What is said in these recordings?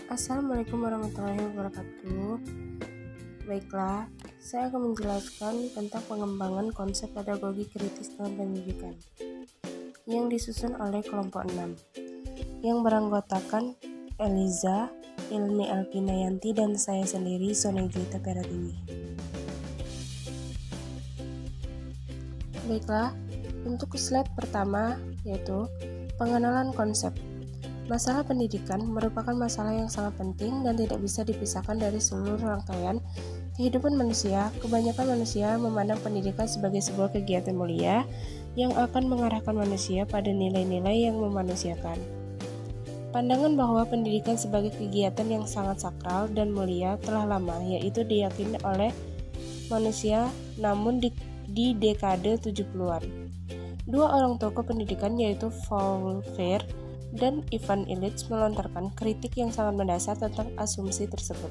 Assalamualaikum warahmatullahi wabarakatuh. Baiklah, saya akan menjelaskan tentang pengembangan konsep pedagogi kritis dalam pendidikan yang disusun oleh kelompok 6 yang beranggotakan Eliza, Ilmi Alpinayanti, dan saya sendiri, Sony Juwita Peratiwi. Baiklah, untuk slide pertama yaitu pengenalan konsep. Masalah pendidikan merupakan masalah yang sangat penting dan tidak bisa dipisahkan dari seluruh rangkaian kehidupan manusia. Kebanyakan manusia memandang pendidikan sebagai sebuah kegiatan mulia yang akan mengarahkan manusia pada nilai-nilai yang memanusiakan. Pandangan bahwa pendidikan sebagai kegiatan yang sangat sakral dan mulia telah lama, yaitu diyakini oleh manusia, namun di dekade 70-an. Dua orang tokoh pendidikan yaitu Paul Freire dan Ivan Illich melontarkan kritik yang sangat mendasar tentang asumsi tersebut.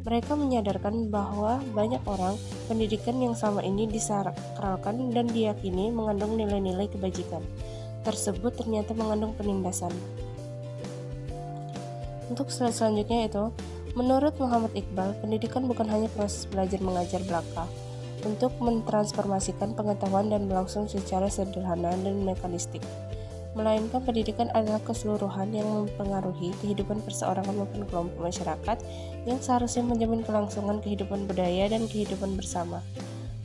Mereka menyadarkan bahwa banyak orang pendidikan yang selama ini disakralkan dan diyakini mengandung nilai-nilai kebajikan tersebut ternyata mengandung penindasan. Untuk slide selanjutnya itu, menurut Muhammad Iqbal, pendidikan bukan hanya proses belajar mengajar belaka untuk mentransformasikan pengetahuan dan berlangsung secara sederhana dan mekanistik, melainkan pendidikan adalah keseluruhan yang mempengaruhi kehidupan perseorangan maupun kelompok masyarakat yang seharusnya menjamin kelangsungan kehidupan budaya dan kehidupan bersama,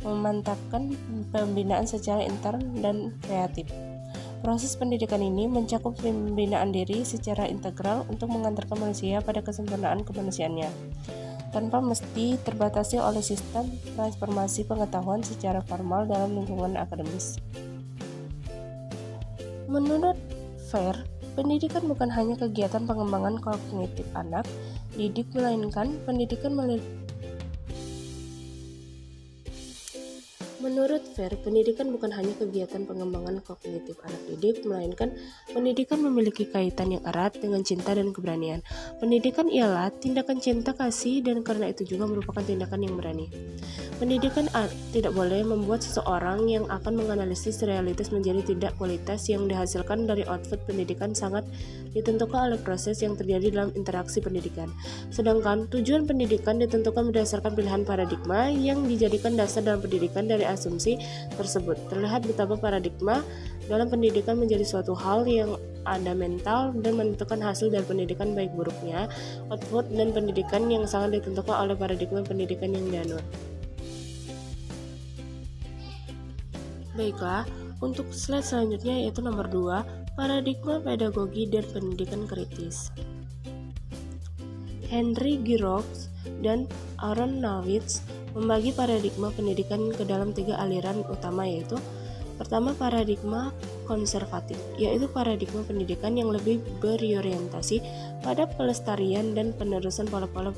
memantapkan pembinaan secara intern dan kreatif. Proses pendidikan ini mencakup pembinaan diri secara integral untuk mengantarkan manusia pada kesempurnaan kemanusiaannya, tanpa mesti terbatasi oleh sistem transformasi pengetahuan secara formal dalam lingkungan akademis. Menurut Freire, pendidikan bukan hanya kegiatan pengembangan kognitif anak didik, melainkan pendidikan Menurut Freire, pendidikan bukan hanya kegiatan pengembangan kognitif anak didik, melainkan pendidikan memiliki kaitan yang erat dengan cinta dan keberanian. Pendidikan ialah tindakan cinta kasih dan karena itu juga merupakan tindakan yang berani. Pendidikan tidak boleh membuat seseorang yang akan menganalisis realitas menjadi tidak kualitas yang dihasilkan dari output pendidikan sangat ditentukan oleh proses yang terjadi dalam interaksi pendidikan. Sedangkan tujuan pendidikan ditentukan berdasarkan pilihan paradigma yang dijadikan dasar dalam pendidikan dari asumsi tersebut. Terlihat betapa paradigma dalam pendidikan menjadi suatu hal yang fundamental dan menentukan hasil dari pendidikan baik buruknya output dan pendidikan yang sangat ditentukan oleh paradigma pendidikan yang dianut. Baiklah, untuk slide selanjutnya yaitu nomor 2, paradigma pedagogi dan pendidikan kritis. Henry Giroux dan Aaron Nawitz membagi paradigma pendidikan ke dalam 3 aliran utama, yaitu pertama, paradigma konservatif, yaitu paradigma pendidikan yang lebih berorientasi pada pelestarian dan penerusan pola-pola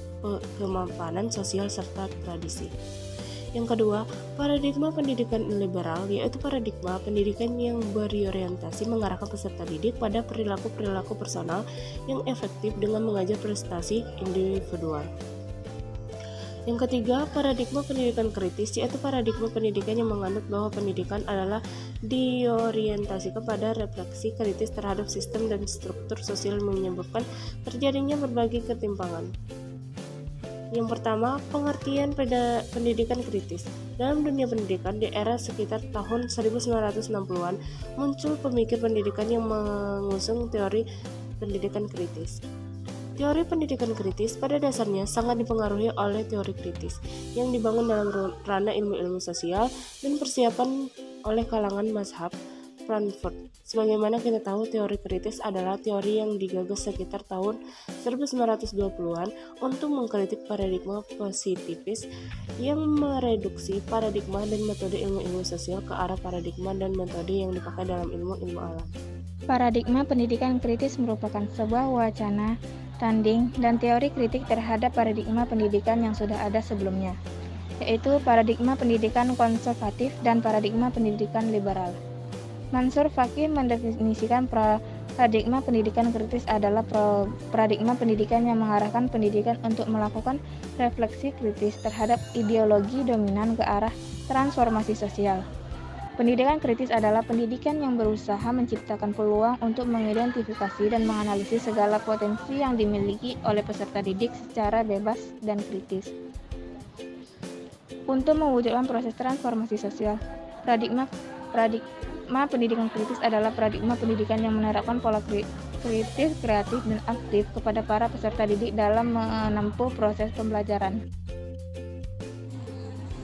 kemapanan sosial serta tradisi. Yang kedua, paradigma pendidikan liberal, yaitu paradigma pendidikan yang berorientasi mengarahkan peserta didik pada perilaku-perilaku personal yang efektif dengan mengajar prestasi individual. Yang ketiga, paradigma pendidikan kritis, yaitu paradigma pendidikan yang menganut bahwa pendidikan adalah diorientasikan pada refleksi kritis terhadap sistem dan struktur sosial yang menyebabkan terjadinya berbagai ketimpangan. Yang pertama, pengertian pendidikan kritis. Dalam dunia pendidikan di era sekitar tahun 1960-an, muncul pemikir pendidikan yang mengusung teori pendidikan kritis. Teori pendidikan kritis pada dasarnya sangat dipengaruhi oleh teori kritis yang dibangun dalam ranah ilmu-ilmu sosial dan persiapan oleh kalangan mazhab Frankfurt. Sebagaimana kita tahu, teori kritis adalah teori yang digagas sekitar tahun 1920-an untuk mengkritik paradigma positivis yang mereduksi paradigma dan metode ilmu-ilmu sosial ke arah paradigma dan metode yang dipakai dalam ilmu-ilmu alam. Paradigma pendidikan kritis merupakan sebuah wacana, tanding, dan teori kritik terhadap paradigma pendidikan yang sudah ada sebelumnya, yaitu paradigma pendidikan konservatif dan paradigma pendidikan liberal. Mansur Faki mendefinisikan paradigma pendidikan kritis adalah paradigma pendidikan yang mengarahkan pendidikan untuk melakukan refleksi kritis terhadap ideologi dominan ke arah transformasi sosial. Pendidikan kritis adalah pendidikan yang berusaha menciptakan peluang untuk mengidentifikasi dan menganalisis segala potensi yang dimiliki oleh peserta didik secara bebas dan kritis. Untuk mewujudkan proses transformasi sosial, paradigma pendidikan kritis adalah paradigma pendidikan yang menerapkan pola kritis, kreatif, dan aktif kepada para peserta didik dalam menempuh proses pembelajaran.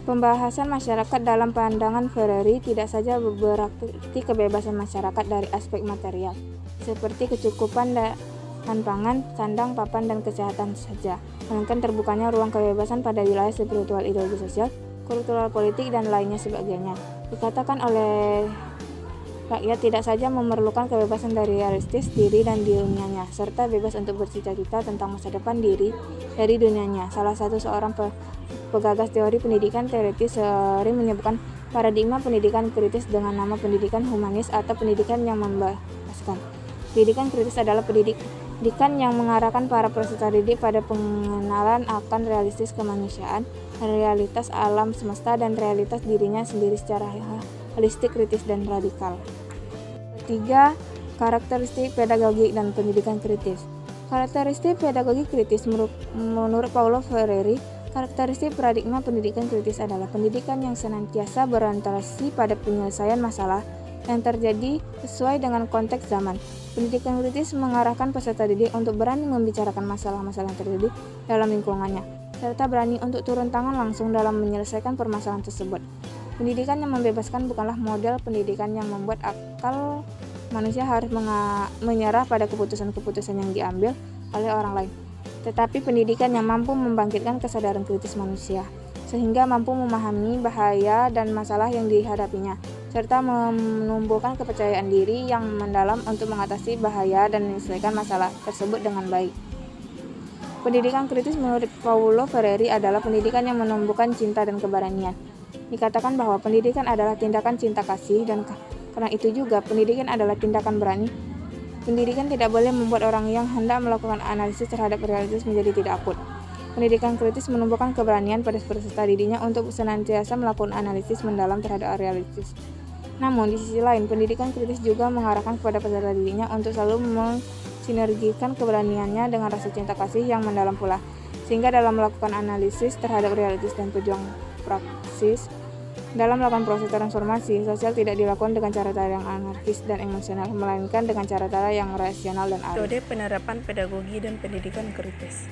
Pembahasan masyarakat dalam pandangan Freire tidak saja berarti kebebasan masyarakat dari aspek material, seperti kecukupan dan pangan, sandang, papan, dan kesehatan saja, melainkan terbukanya ruang kebebasan pada wilayah spiritual, ideologi sosial, kultural, politik, dan lainnya sebagainya. Dikatakan oleh rakyat tidak saja memerlukan kebebasan dari realistis diri dan dunianya, serta bebas untuk bercita-cita tentang masa depan diri dari dunianya. Salah satu seorang pegagas teori pendidikan teoritis sering menyebutkan paradigma pendidikan kritis dengan nama pendidikan humanis atau pendidikan yang membebaskan. Pendidikan kritis adalah pendidikan yang mengarahkan para peserta didik pada pengenalan akan realistis kemanusiaan, realitas alam semesta, dan realitas dirinya sendiri secara holistik, kritis, dan radikal. Ketiga, karakteristik pedagogik dan pendidikan kritis. Karakteristik pedagogi kritis menurut Paulo Freire, karakteristik paradigma pendidikan kritis adalah pendidikan yang senantiasa berorientasi pada penyelesaian masalah yang terjadi sesuai dengan konteks zaman. Pendidikan kritis mengarahkan peserta didik untuk berani membicarakan masalah-masalah yang terjadi dalam lingkungannya, serta berani untuk turun tangan langsung dalam menyelesaikan permasalahan tersebut. Pendidikan yang membebaskan bukanlah model pendidikan yang membuat akal manusia harus menyerah pada keputusan-keputusan yang diambil oleh orang lain, tetapi pendidikan yang mampu membangkitkan kesadaran kritis manusia, sehingga mampu memahami bahaya dan masalah yang dihadapinya, serta menumbuhkan kepercayaan diri yang mendalam untuk mengatasi bahaya dan menyelesaikan masalah tersebut dengan baik. Pendidikan kritis menurut Paulo Freire adalah pendidikan yang menumbuhkan cinta dan keberanian. Dikatakan bahwa pendidikan adalah tindakan cinta kasih, dan karena itu juga pendidikan adalah tindakan berani. Pendidikan tidak boleh membuat orang yang hendak melakukan analisis terhadap realitas menjadi tidak akut. Pendidikan kritis menumbuhkan keberanian pada peserta didiknya untuk senantiasa melakukan analisis mendalam terhadap realitas. Namun, di sisi lain, pendidikan kritis juga mengarahkan kepada peserta didiknya untuk selalu mensinergikan keberaniannya dengan rasa cinta kasih yang mendalam pula, sehingga dalam melakukan analisis terhadap realitas dan tujuan praksis dalam melakukan proses transformasi sosial tidak dilakukan dengan cara-cara yang anarkis dan emosional, melainkan dengan cara-cara yang rasional dan arif. Metode penerapan pedagogi dan pendidikan kritis.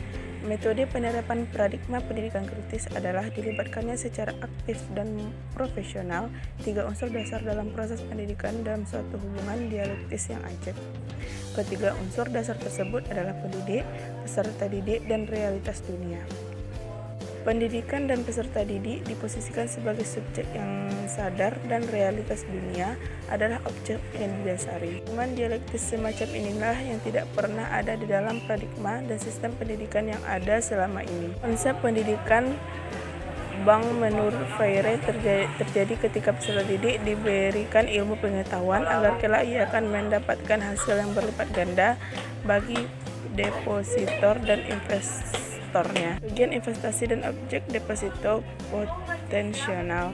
Metode penerapan paradigma pendidikan kritis adalah dilibatkannya secara aktif dan profesional 3 unsur dasar dalam proses pendidikan dalam suatu hubungan dialektis yang ajak. Ketiga unsur dasar tersebut adalah pendidik, peserta didik, dan realitas dunia. Pendidikan dan peserta didik diposisikan sebagai subjek yang sadar dan realitas dunia adalah objek yang didasari. Hubungan dialektis semacam inilah yang tidak pernah ada di dalam paradigma dan sistem pendidikan yang ada selama ini. Konsep pendidikan Bank menurut Freire terjadi ketika peserta didik diberikan ilmu pengetahuan agar kelak ia akan mendapatkan hasil yang berlipat ganda bagi depositor dan investornya. Bagian investasi dan objek deposito potensial.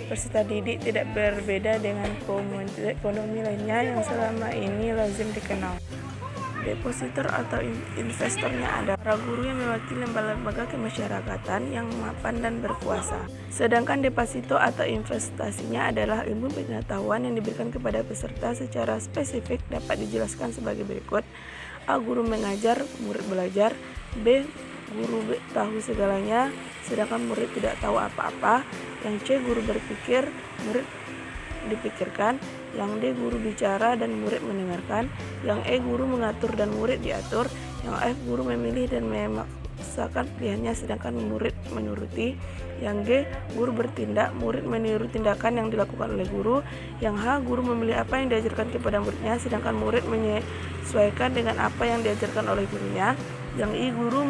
Peserta didik tidak berbeda dengan ekonomi lainnya yang selama ini lazim dikenal. Depositor atau investornya ada para guru yang mewakili lembaga kemasyarakatan yang mapan dan berkuasa. Sedangkan deposito atau investasinya adalah ilmu pengetahuan yang diberikan kepada peserta secara spesifik dapat dijelaskan sebagai berikut. A. Guru mengajar, murid belajar. B. Guru tahu segalanya, sedangkan murid tidak tahu apa-apa. Yang C. Guru berpikir, murid dipikirkan. Yang D. Guru bicara dan murid mendengarkan. Yang E. Guru mengatur dan murid diatur. Yang F. Guru memilih dan memaksakan pilihannya sedangkan murid menuruti. Yang G. Guru bertindak, murid meniru tindakan yang dilakukan oleh guru. Yang H. Guru memilih apa yang diajarkan kepada muridnya sedangkan murid menyesuaikan dengan apa yang diajarkan oleh gurunya. Yang I. Guru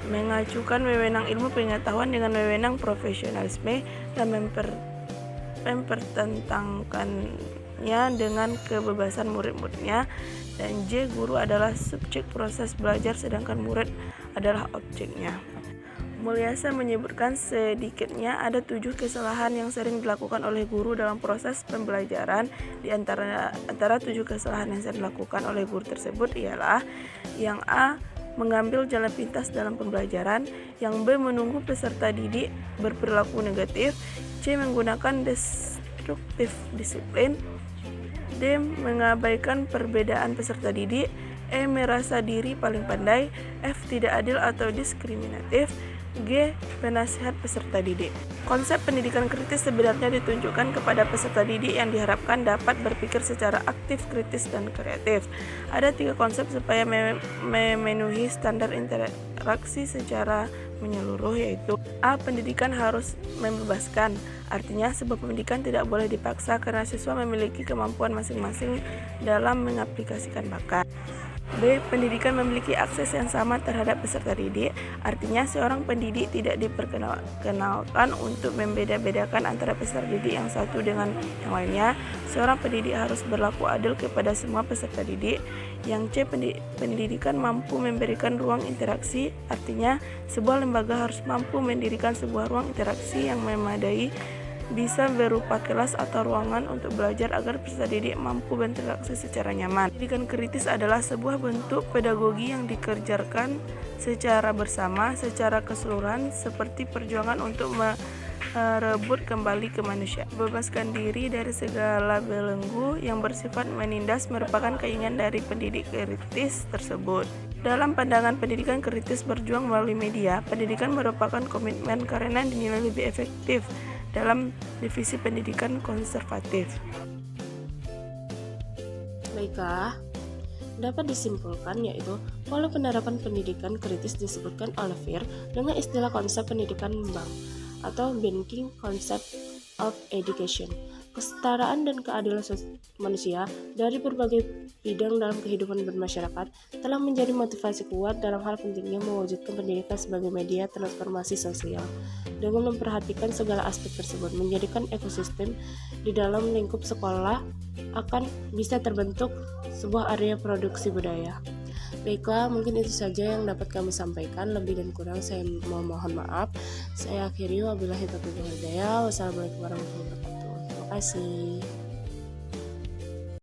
mengacukan wewenang ilmu pengetahuan dengan wewenang profesionalisme dan mempertentangkannya dengan kebebasan murid-muridnya. Dan J. Guru adalah subjek proses belajar sedangkan murid adalah objeknya. Mulyasa menyebutkan sedikitnya ada 7 kesalahan yang sering dilakukan oleh guru dalam proses pembelajaran. Di antara 7 kesalahan yang sering dilakukan oleh guru tersebut ialah yang A. Mengambil jalan pintas dalam pembelajaran, yang B. Menunggu peserta didik berperilaku negatif, C. Menggunakan destruktif disiplin, D. Mengabaikan perbedaan peserta didik, E. Merasa diri paling pandai, F. Tidak adil atau diskriminatif, G. Penasihat peserta didik. Konsep pendidikan kritis sebenarnya ditunjukkan kepada peserta didik yang diharapkan dapat berpikir secara aktif, kritis, dan kreatif. Ada 3 konsep supaya memenuhi standar interaksi secara menyeluruh, yaitu A. Pendidikan harus membebaskan. Artinya, sebuah pendidikan tidak boleh dipaksa karena siswa memiliki kemampuan masing-masing dalam mengaplikasikan bakat. B. Pendidikan memiliki akses yang sama terhadap peserta didik. Artinya, seorang pendidik tidak diperkenalkan untuk membeda-bedakan antara peserta didik yang satu dengan yang lainnya. Seorang pendidik harus berlaku adil kepada semua peserta didik. Yang C. Pendidikan mampu memberikan ruang interaksi. Artinya, sebuah lembaga harus mampu mendirikan sebuah ruang interaksi yang memadai, bisa berupa kelas atau ruangan untuk belajar agar peserta didik mampu berinteraksi secara nyaman. Pendidikan kritis adalah sebuah bentuk pedagogi yang dikerjakan secara bersama, secara keseluruhan, seperti perjuangan untuk merebut kembali kemanusiaan. Bebaskan diri dari segala belenggu yang bersifat menindas merupakan keinginan dari pendidik kritis tersebut. Dalam pandangan pendidikan kritis berjuang melalui media, pendidikan merupakan komitmen karena dinilai lebih efektif dalam divisi pendidikan konservatif. Baiklah, dapat disimpulkan yaitu pola penerapan pendidikan kritis disebutkan oleh Fehr dengan istilah konsep pendidikan bank atau banking concept of education. Kesetaraan dan keadilan manusia dari berbagai bidang dalam kehidupan bermasyarakat telah menjadi motivasi kuat dalam hal pentingnya mewujudkan pendidikan sebagai media transformasi sosial. Dengan memperhatikan segala aspek tersebut, menjadikan ekosistem di dalam lingkup sekolah akan bisa terbentuk sebuah area produksi budaya. Baiklah, mungkin itu saja yang dapat kami sampaikan. Lebih dan kurang saya mohon maaf. Saya akhiri, wabillahi taufiq wal hidayah. Wassalamualaikum warahmatullahi wabarakatuh. Terima kasih.